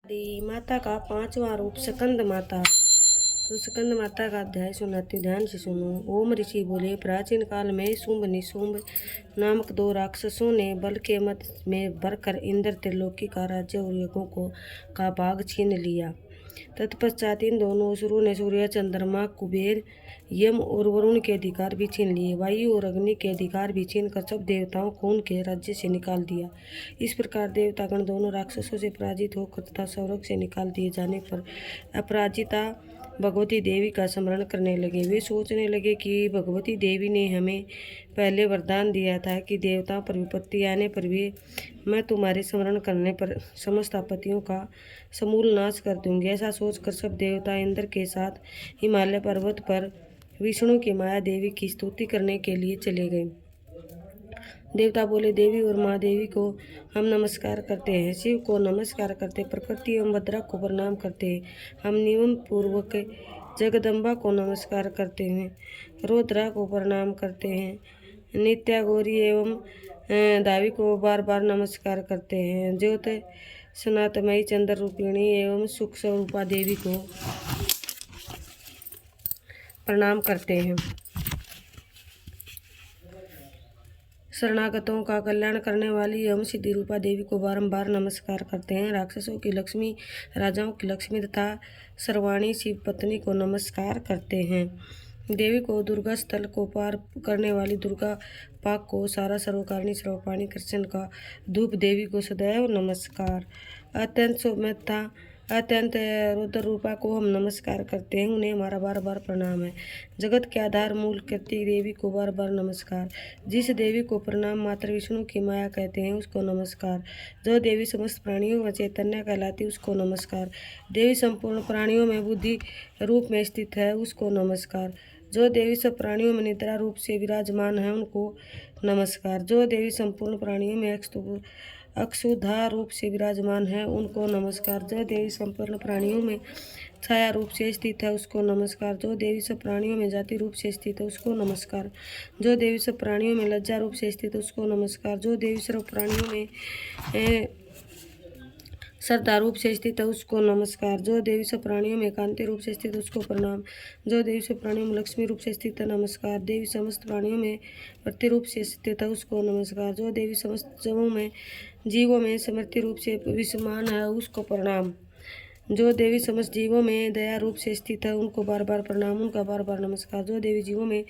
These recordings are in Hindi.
माता का पांचवा रूप स्कंद माता। तो स्कंद माता का अध्याय सुनाती हूँ, ध्यान से सुनो। ओम ऋषि बोले, प्राचीन काल में शुंभ निशुंभ नामक दो राक्षसों ने बल के मत में भरकर इंद्र त्रिलोकी का राज्य और यज्ञों का भाग छीन लिया। तत्पश्चात इन दोनों असुरों ने सूर्य, चंद्रमा, कुबेर, यम और वरुण के अधिकार भी छीन लिए। वायु और अग्नि के अधिकार भी छीनकर सब देवताओं को उनके राज्य से निकाल दिया। इस प्रकार देवतागण दोनों राक्षसों से पराजित होकर तथा स्वर्ग से निकाल दिए जाने पर अपराजिता भगवती देवी का स्मरण करने लगे। वे सोचने लगे कि भगवती देवी ने हमें पहले वरदान दिया था कि देवताओं पर विपत्ति आने पर भी मैं तुम्हारे स्मरण करने पर समस्त आपत्तियों का समूल नाश कर दूंगी। ऐसा सोचकर सब देवता इंद्र के साथ हिमालय पर्वत पर विष्णु की माया देवी की स्तुति करने के लिए चले गए। देवता बोले, देवी और माँ देवी को हम नमस्कार करते हैं, शिव को नमस्कार करते, प्रकृति एवं भद्रा को प्रणाम करते हैं। हम नियम पूर्वक जगदम्बा को नमस्कार करते हैं, रुद्रा को प्रणाम करते हैं, नित्या गौरी एवं दावी को बार बार नमस्कार करते हैं, ज्योत सनातमयी चंद्र रूपिणी एवं सुख स्वरूपा देवी को प्रणाम करते हैं। शरणागतों का कल्याण करने वाली एवं सिद्धि रूपा देवी को बारंबार नमस्कार करते हैं। राक्षसों की लक्ष्मी, राजाओं की लक्ष्मी तथा सर्वाणी शिव पत्नी को नमस्कार करते हैं। देवी को दुर्गा स्थल को पार करने वाली दुर्गा पाक को सारा सर्वकारिणी सर्वपाणी कृष्ण का धूप देवी को सदैव नमस्कार। अत्यंत सौम्यता अत्यंत रुद्र रूपा को हम नमस्कार करते हैं, उन्हें हमारा बार बार प्रणाम है। जगत के आधार मूल कृति देवी को बार बार नमस्कार। जिस देवी को प्रणाम मात्र विष्णु की माया कहते हैं उसको नमस्कार। जो देवी समस्त प्राणियों में चैतन्य कहलाती उसको नमस्कार। देवी संपूर्ण प्राणियों में बुद्धि रूप में स्थित है उसको नमस्कार। जो देवी सब प्राणियों में निद्रा रूप से विराजमान है उनको नमस्कार। जो देवी संपूर्ण प्राणियों में अक्षुधा रूप से विराजमान है उनको नमस्कार। जो देवी संपूर्ण प्राणियों में छाया रूप से स्थित है उसको नमस्कार। जो देवी सब प्राणियों में जाति रूप से स्थित है उसको नमस्कार। जो देवी सब प्राणियों में लज्जा रूप से स्थित है उसको नमस्कार। जो देवी सर्व प्राणियों में श्रद्धा रूप से स्थित है उसको नमस्कार। जो देवी सब प्राणियों में कांति रूप से स्थित है उसको प्रणाम। जो देवी सब प्राणियों में लक्ष्मी रूप से स्थित है नमस्कार। देवी समस्त प्राणियों में वृत्ति रूप से स्थित है उसको नमस्कार। जो देवी समस्त जीवों में समृद्धि रूप से विद्यमान है उसको प्रणाम। जो देवी समस्त जीवों में दया रूप से स्थित है उनको बार बार प्रणाम, उनका बार बार नमस्कार। जो देवी जीवों में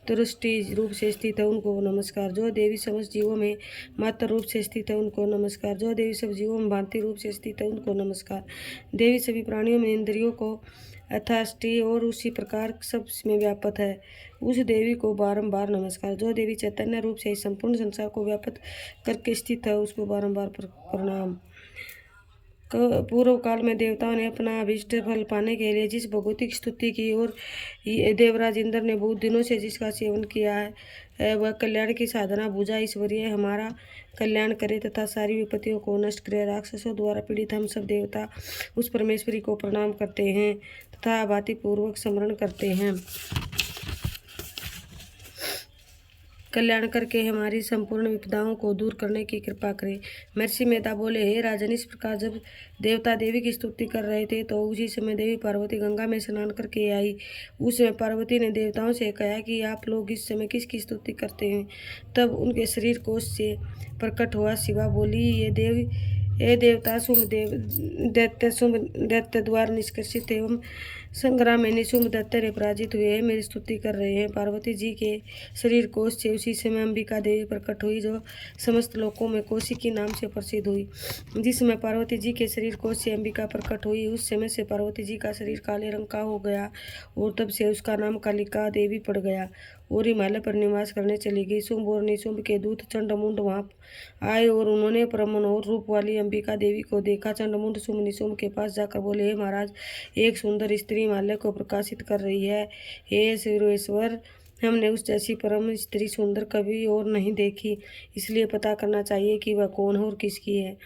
तुष्टि रूप से स्थित है उनको नमस्कार। जो देवी समस्त जीवों में मात्र रूप से स्थित है उनको नमस्कार। जो देवी सब जीवों में भांति रूप से स्थित है उनको नमस्कार। देवी सभी प्राणियों में इंद्रियों को यथाष्टि और उसी प्रकार सब में व्यापक है उस देवी को बारंबार नमस्कार। जो देवी चैतन्य रूप से संपूर्ण संसार को व्यापक करके स्थित है उसको बारंबार प्रणाम। पूर्व काल में देवताओं ने अपना अभीष्ट फल पाने के लिए जिस भगवती की स्तुति की और देवराज इंद्र ने बहुत दिनों से जिसका सेवन किया है वह कल्याण की साधना भुजा ईश्वरीय हमारा कल्याण करे तथा सारी विपत्तियों को नष्ट करे। राक्षसों द्वारा पीड़ित हम सब देवता उस परमेश्वरी को प्रणाम करते हैं तथा भांति पूर्वक स्मरण करते हैं। कल्याण करके हमारी संपूर्ण विपदाओं को दूर करने की कृपा करें। महर्षि मेधा बोले, हे राजन, इस प्रकार जब देवता देवी की स्तुति कर रहे थे तो उसी समय देवी पार्वती गंगा में स्नान करके आई। उस समय पार्वती ने देवताओं से कहा कि आप लोग इस समय किसकी स्तुति करते हैं। तब उनके शरीर कोश से प्रकट हुआ शिवा बोली, ये देवता शुंभ दैत्य द्वारा निष्कर्षित एवं संग्राम में निशुंभ दैत्य ने पराजित हुए हैं, मेरी स्तुति कर रहे हैं। पार्वती जी के शरीर कोश से उसी समय अंबिका देवी प्रकट हुई जो समस्त लोकों में कौशिकी नाम से प्रसिद्ध हुई। जिस समय पार्वती जी के शरीर कोश से अंबिका प्रकट हुई उस समय से पार्वती जी का शरीर काले रंग का हो गया और तब से उसका नाम कालिका देवी पड़ गया और हिमालय पर निवास करने चली गई। शुंभ और निशुंभ के दूत चंडमुंड वहां आए और उन्होंने परम मनोहर रूप वाली अंबिका देवी को देखा। चंडमुंड शुंभ निशुंभ के पास जाकर बोले, हे महाराज, एक सुंदर स्त्री हिमालय को प्रकाशित कर रही है। हे शिवेश्वर, हमने उस जैसी परम स्त्री सुंदर कभी और नहीं देखी, इसलिए पता करना चाहिए कि वह कौन है और किसकी है।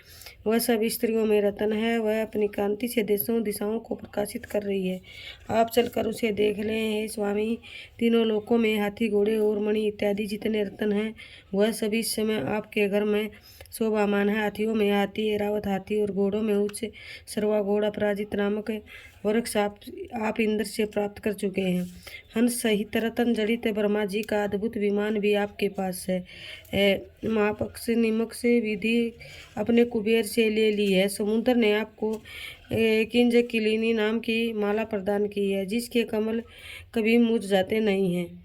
वह सब स्त्रियों में रतन है, वह अपनी कांति से देशों दिशाओं को प्रकाशित कर रही है। आप चलकर उसे देख लें। हे स्वामी, तीनों लोकों में हाथी, घोड़े और मणि इत्यादि जितने रतन हैं वह सभी इस समय आपके घर में शोभामान है। हाथियों में हाथी, ऐरावत हाथी और घोड़ों में उच्च सर्वा घोड़ अपराजित नामक वृक्ष आप इंद्र से प्राप्त कर चुके हैं। हंस सहित रतन जड़ित ब्रह्मा जी का अद्भुत विमान भी आपके पास है। महापक्ष निमक से विधि अपने कुबेर से ले ली है। समुद्र ने आपको किंज किलिनी नाम की माला प्रदान की है, जिसके कमल कभी मुरझाते नहीं हैं।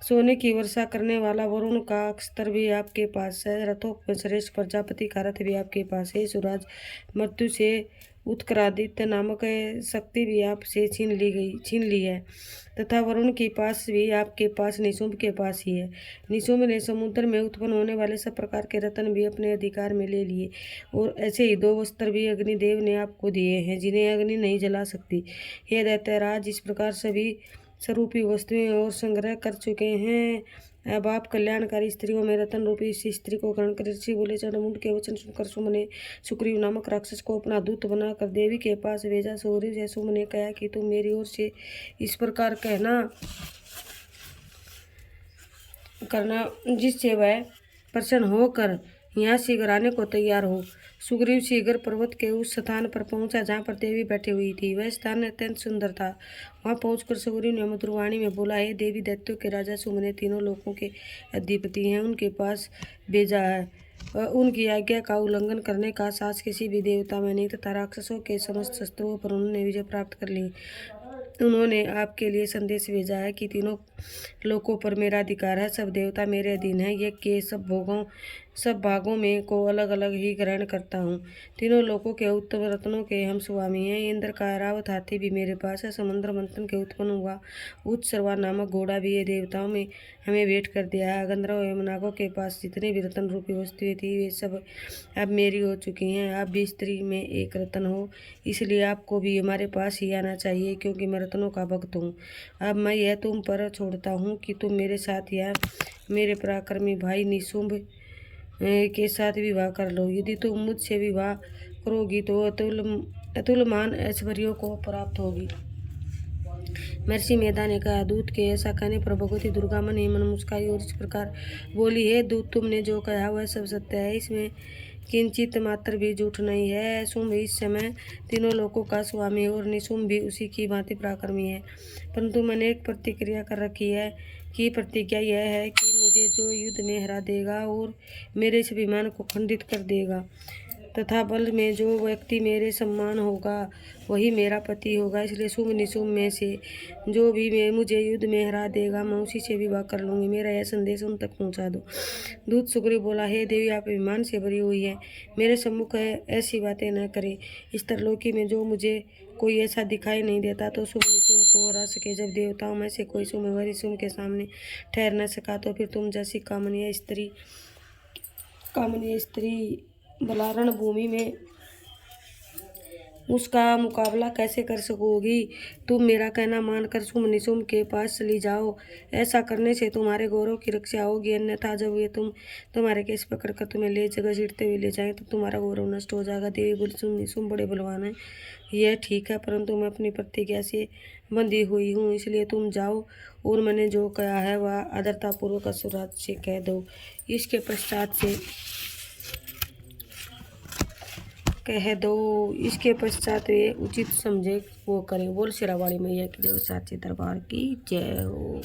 सोने की वर्षा करने वाला वरुण का अक्षर भी आपके पास है। रथों में श्रेष्ठ प्रजापति का रथ भी आपके पास है। सुराज मृत्यु से उत्तरादित्य नामक शक्ति भी आपसे छीन ली है तथा वरुण के पास भी आपके पास निशुंभ के पास ही है। निशुंभ ने समुद्र में उत्पन्न होने वाले सब प्रकार के रत्न भी अपने अधिकार में ले लिए और ऐसे ही 2 वस्त्र भी अग्निदेव ने आपको दिए हैं, जिन्हें अग्नि नहीं जला सकती। हे दैत्यराज, इस प्रकार सभी स्वरूपी वस्तुएं और संग्रह कर चुके हैं। अब आप कल्याणकारी स्त्रियों में रतन रूपी इस स्त्री को ग्रहण कर। ऋषि बोले, चंद्रमुंड के वचन सुनकर सुम ने सुग्रीव नामक राक्षस को अपना दूत बनाकर देवी के पास भेजा। सुम ने कहा कि तुम मेरी ओर से इस प्रकार करना जिससे वह प्रसन्न होकर यहाँ शीघ्र आने को तैयार हो। सुग्रीव शीघ्र पर्वत के उस स्थान पर पहुंचा जहाँ पर देवी बैठी हुई थी। वह स्थान अत्यंत सुंदर था। वहां पहुंचकर सुग्रीव ने मधुरवाणी में बोला, हे देवी, दैत्यों के राजा सुम ने तीनों लोकों के अधिपति हैं, उनके पास भेजा है। उनकी आज्ञा का उल्लंघन करने का साहस किसी भी देवता में नहीं तथा राक्षसों के समस्त शस्त्रों पर उन्होंने विजय प्राप्त कर ली। उन्होंने आपके लिए संदेश भेजा है कि तीनों लोकों पर मेरा अधिकार है, सब देवता मेरे अधीन है। यज्ञ के सब भागों में को अलग अलग ही ग्रहण करता हूँ। तीनों लोकों के उत्तम रत्नों के हम स्वामी हैं। इंद्र का ऐरावत हाथी भी मेरे पास है। समुद्र मंथन के उत्पन्न हुआ उच्च सर्वा नामक घोड़ा भी ये देवताओं में हमें भेंट कर दिया है। गंधर्व एवं नागों के पास जितने भी रत्न रूपी वस्तुएं थी वे सब अब मेरी हो चुकी हैं। आप भी स्त्री में एक रत्न हो, इसलिए आपको भी हमारे पास ही आना चाहिए, क्योंकि मैं रत्नों का भक्त हूँ। अब मैं यह तुम पर छोड़ता हूँ कि तुम मेरे साथ या मेरे पराक्रमी भाई निशुंभ के साथ विवाह कर लो। यदि तुम मुझसे विवाह करोगी तो अतुलमान ऐश्वर्यों को प्राप्त होगी। महर्षि मेधा ने कहा, दूत के ऐसा कहने पर भगवती दुर्गा मन ही मन मुस्काई और इस प्रकार बोली, हे दूत, तुमने जो कहा वह सब सत्य है, इसमें किंचित मात्र भी झूठ नहीं है। शुंभ इस समय तीनों लोकों का स्वामी और निशुंभ भी उसी की भांति पराक्रमी है, परंतु मैंने एक प्रतिक्रिया कर रखी है कि प्रतिज्ञा यह है कि मुझे जो युद्ध में हरा देगा और मेरे इस अभिमान को खंडित कर देगा तथा बल में जो व्यक्ति मेरे सम्मान होगा वही मेरा पति होगा। इसलिए शुंभ निशुंभ में से जो भी मुझे युद्ध में हरा देगा मैं उसी से विवाह कर लूँगी। मेरा यह संदेश उन तक पहुँचा दो। दूत सुग्रीव बोला, हे देवी, आप अभिमान से भरी हुई है, मेरे सम्मुख ऐसी बातें न करें। इस तरलोकी में जो मुझे कोई ऐसा दिखाई नहीं देता तो शुंभ निशुंभ को हरा सके। जब देवताओं में से कोई शुंभ व निशुंभ के सामने ठहर न सका तो फिर तुम जैसी कामनीय स्त्री बलारण भूमि में उसका मुकाबला कैसे कर सकोगी। तुम मेरा कहना मानकर शुंभ निशुंभ के पास चली जाओ। ऐसा करने से तुम्हारे गौरव की रक्षा होगी, अन्यथा जब वे तुम्हारे केस पकड़कर तुम्हें ले घसीटते हुए ले जाएं तो तुम्हारा गौरव नष्ट हो जाएगा। देवी बोली, शुंभ निशुंभ बड़े बलवान हैं, यह ठीक है, परंतु मैं अपनी प्रतिज्ञा से बंधी हुई हूँ, इसलिए तुम जाओ और मैंने जो कहा है वह आदरतापूर्वक असुराज से कह दो। इसके पश्चात वे उचित समझे वो करें। बोल शेरावाली मैया की जय, साची दरबार की जय हो।